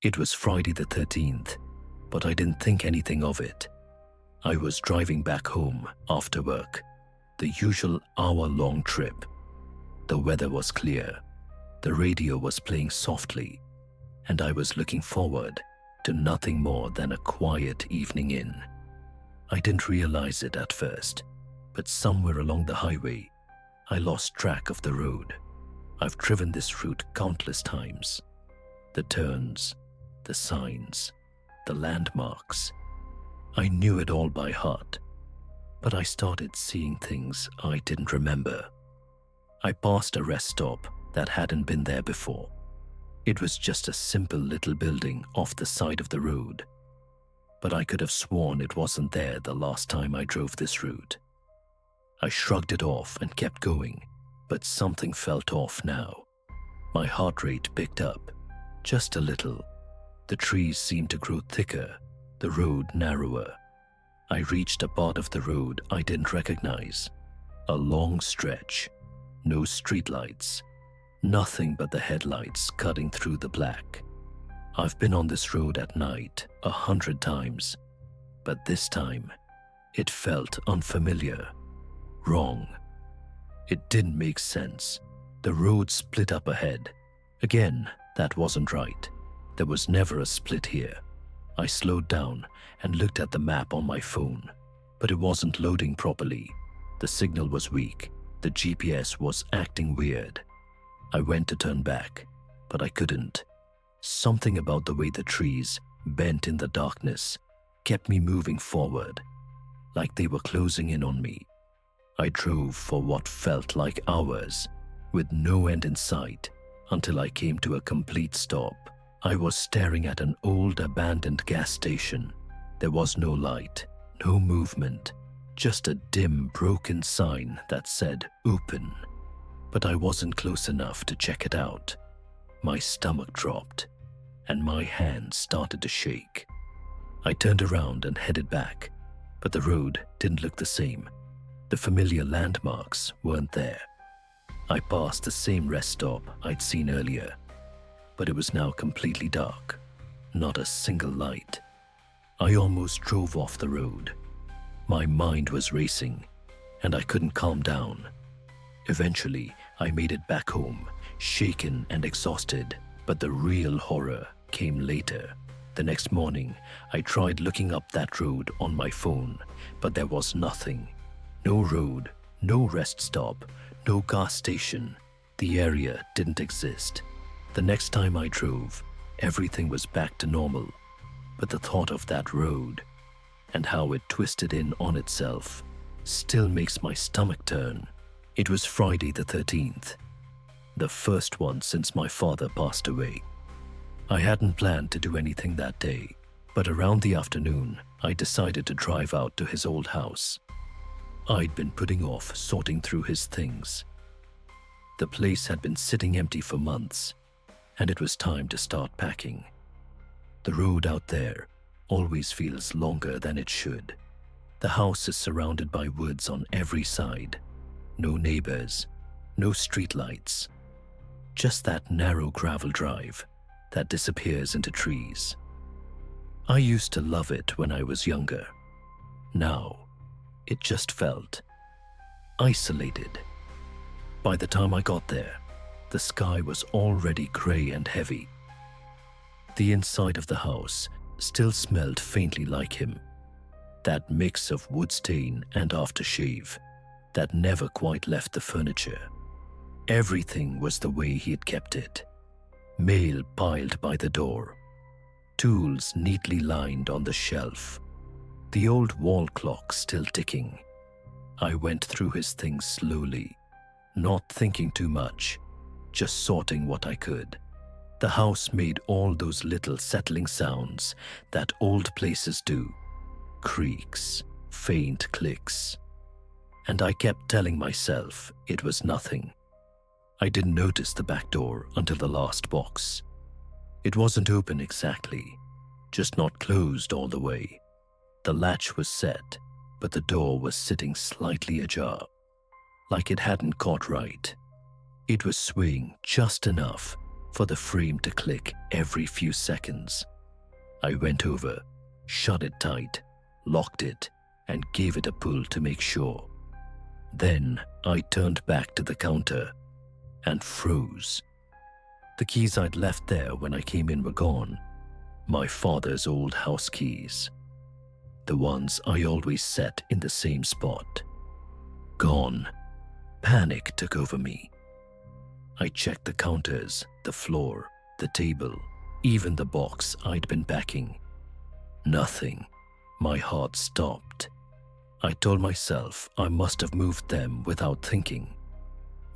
It was Friday the 13th, but I didn't think anything of it. I was driving back home after work, the usual hour-long trip. The weather was clear, the radio was playing softly, and I was looking forward to nothing more than a quiet evening in. I didn't realize it at first, but somewhere along the highway, I lost track of the road. I've driven this route countless times. The turns, the signs, the landmarks. I knew it all by heart, but I started seeing things I didn't remember. I passed a rest stop that hadn't been there before. It was just a simple little building off the side of the road, but I could have sworn it wasn't there the last time I drove this route. I shrugged it off and kept going, but something felt off now. My heart rate picked up, just a little. The trees seemed to grow thicker, the road narrower. I reached a part of the road I didn't recognize. A long stretch, no streetlights, nothing but the headlights cutting through the black. I've been on this road at night 100 times, but this time it felt unfamiliar, wrong. It didn't make sense. The road split up ahead. Again, that wasn't right. There was never a split here. I slowed down and looked at the map on my phone, but it wasn't loading properly. The signal was weak. The GPS was acting weird. I went to turn back, but I couldn't. Something about the way the trees bent in the darkness kept me moving forward, like they were closing in on me. I drove for what felt like hours, with no end in sight, until I came to a complete stop. I was staring at an old abandoned gas station. There was no light, no movement, just a dim, broken sign that said open. But I wasn't close enough to check it out. My stomach dropped, and my hands started to shake. I turned around and headed back, but the road didn't look the same. The familiar landmarks weren't there. I passed the same rest stop I'd seen earlier, but it was now completely dark, not a single light. I almost drove off the road. My mind was racing, and I couldn't calm down. Eventually, I made it back home, shaken and exhausted, but the real horror came later. The next morning, I tried looking up that road on my phone, but there was nothing. No road, no rest stop, no gas station. The area didn't exist. The next time I drove, everything was back to normal, but the thought of that road and how it twisted in on itself still makes my stomach turn. It was Friday the 13th, the first one since my father passed away. I hadn't planned to do anything that day, but around the afternoon, I decided to drive out to his old house. I'd been putting off sorting through his things. The place had been sitting empty for months, and it was time to start packing. The road out there always feels longer than it should. The house is surrounded by woods on every side. No neighbors, no streetlights. Just that narrow gravel drive that disappears into trees. I used to love it when I was younger. Now, it just felt isolated. By the time I got there, the sky was already grey and heavy. The inside of the house still smelled faintly like him. That mix of wood stain and aftershave that never quite left the furniture. Everything was the way he had kept it. Mail piled by the door. Tools neatly lined on the shelf. The old wall clock still ticking. I went through his things slowly, not thinking too much, just sorting what I could. The house made all those little settling sounds that old places do. Creaks, faint clicks. And I kept telling myself it was nothing. I didn't notice the back door until the last box. It wasn't open exactly, just not closed all the way. The latch was set, but the door was sitting slightly ajar, like it hadn't caught right. It was swaying just enough for the frame to click every few seconds. I went over, shut it tight, locked it, and gave it a pull to make sure. Then I turned back to the counter and froze. The keys I'd left there when I came in were gone. My father's old house keys. The ones I always set in the same spot. Gone. Panic took over me. I checked the counters, the floor, the table, even the box I'd been packing. Nothing. My heart stopped. I told myself I must have moved them without thinking.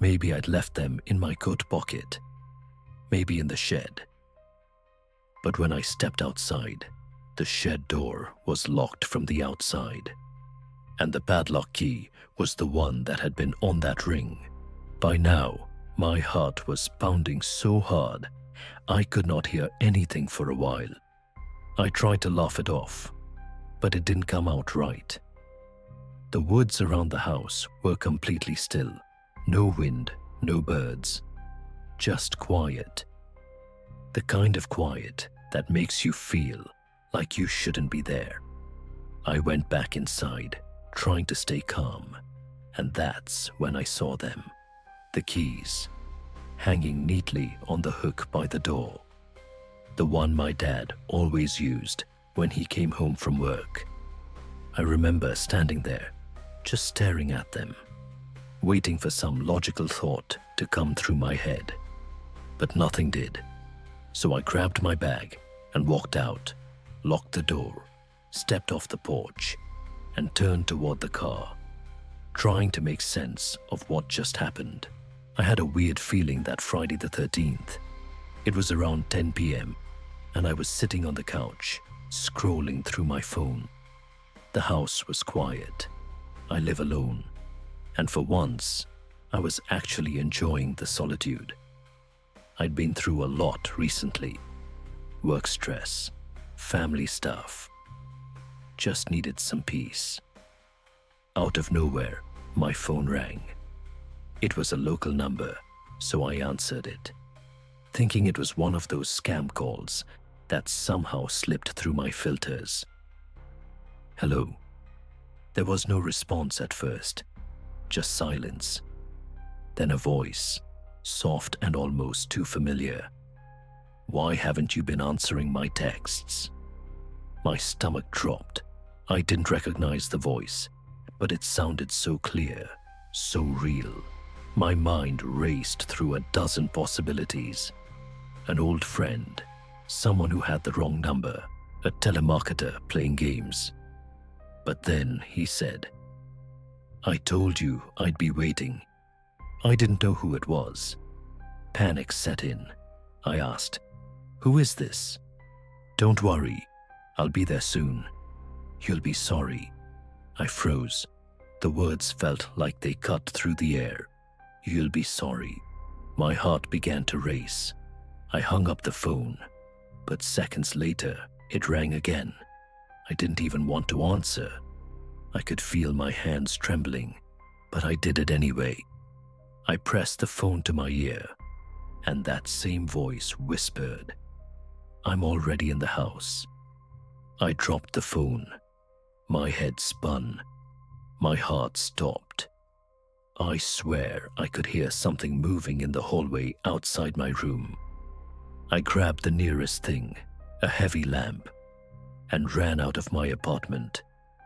Maybe I'd left them in my coat pocket. Maybe in the shed. But when I stepped outside, the shed door was locked from the outside, and the padlock key was the one that had been on that ring. By now, my heart was pounding so hard, I could not hear anything for a while. I tried to laugh it off, but it didn't come out right. The woods around the house were completely still. No wind, no birds. Just quiet. The kind of quiet that makes you feel like you shouldn't be there. I went back inside, trying to stay calm, and that's when I saw them. The keys, hanging neatly on the hook by the door. The one my dad always used when he came home from work. I remember standing there, just staring at them, waiting for some logical thought to come through my head. But nothing did. So I grabbed my bag and walked out, locked the door, stepped off the porch, and turned toward the car, trying to make sense of what just happened. I had a weird feeling that Friday the 13th. It was around 10 p.m., and I was sitting on the couch, scrolling through my phone. The house was quiet. I live alone, and for once, I was actually enjoying the solitude. I'd been through a lot recently. Work stress, family stuff. Just needed some peace. Out of nowhere, my phone rang. It was a local number, so I answered it, thinking it was one of those scam calls that somehow slipped through my filters. Hello. There was no response at first, just silence. Then a voice, soft and almost too familiar. Why haven't you been answering my texts? My stomach dropped. I didn't recognize the voice, but it sounded so clear, so real. My mind raced through a dozen possibilities. An old friend, someone who had the wrong number, a telemarketer playing games. But then he said, I told you I'd be waiting. I didn't know who it was. Panic set in. I asked, who is this? Don't worry, I'll be there soon. You'll be sorry. I froze. The words felt like they cut through the air. You'll be sorry. My heart began to race. I hung up the phone, but seconds later, it rang again. I didn't even want to answer. I could feel my hands trembling, but I did it anyway. I pressed the phone to my ear, and that same voice whispered, I'm already in the house. I dropped the phone. My head spun. My heart stopped. I swear I could hear something moving in the hallway outside my room. I grabbed the nearest thing, a heavy lamp, and ran out of my apartment,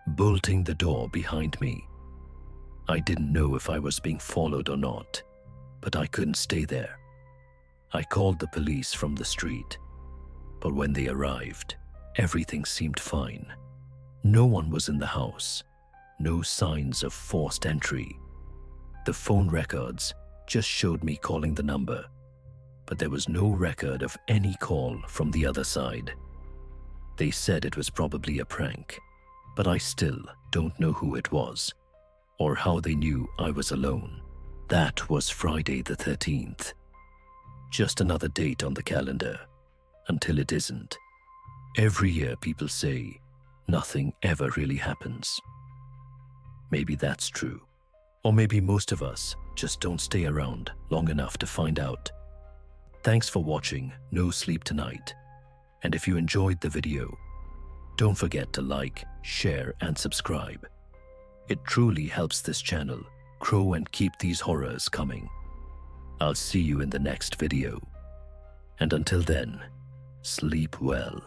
bolting the door behind me. I didn't know if I was being followed or not, but I couldn't stay there. I called the police from the street, but when they arrived, everything seemed fine. No one was in the house, no signs of forced entry. The phone records just showed me calling the number, but there was no record of any call from the other side. They said it was probably a prank, but I still don't know who it was, or how they knew I was alone. That was Friday the 13th. Just another date on the calendar, until it isn't. Every year people say nothing ever really happens. Maybe that's true, or maybe most of us just don't stay around long enough to find out. Thanks for watching No Sleep Tonight. And if you enjoyed the video, don't forget to like, share, and subscribe. It truly helps this channel grow and keep these horrors coming. I'll see you in the next video. And until then, sleep well.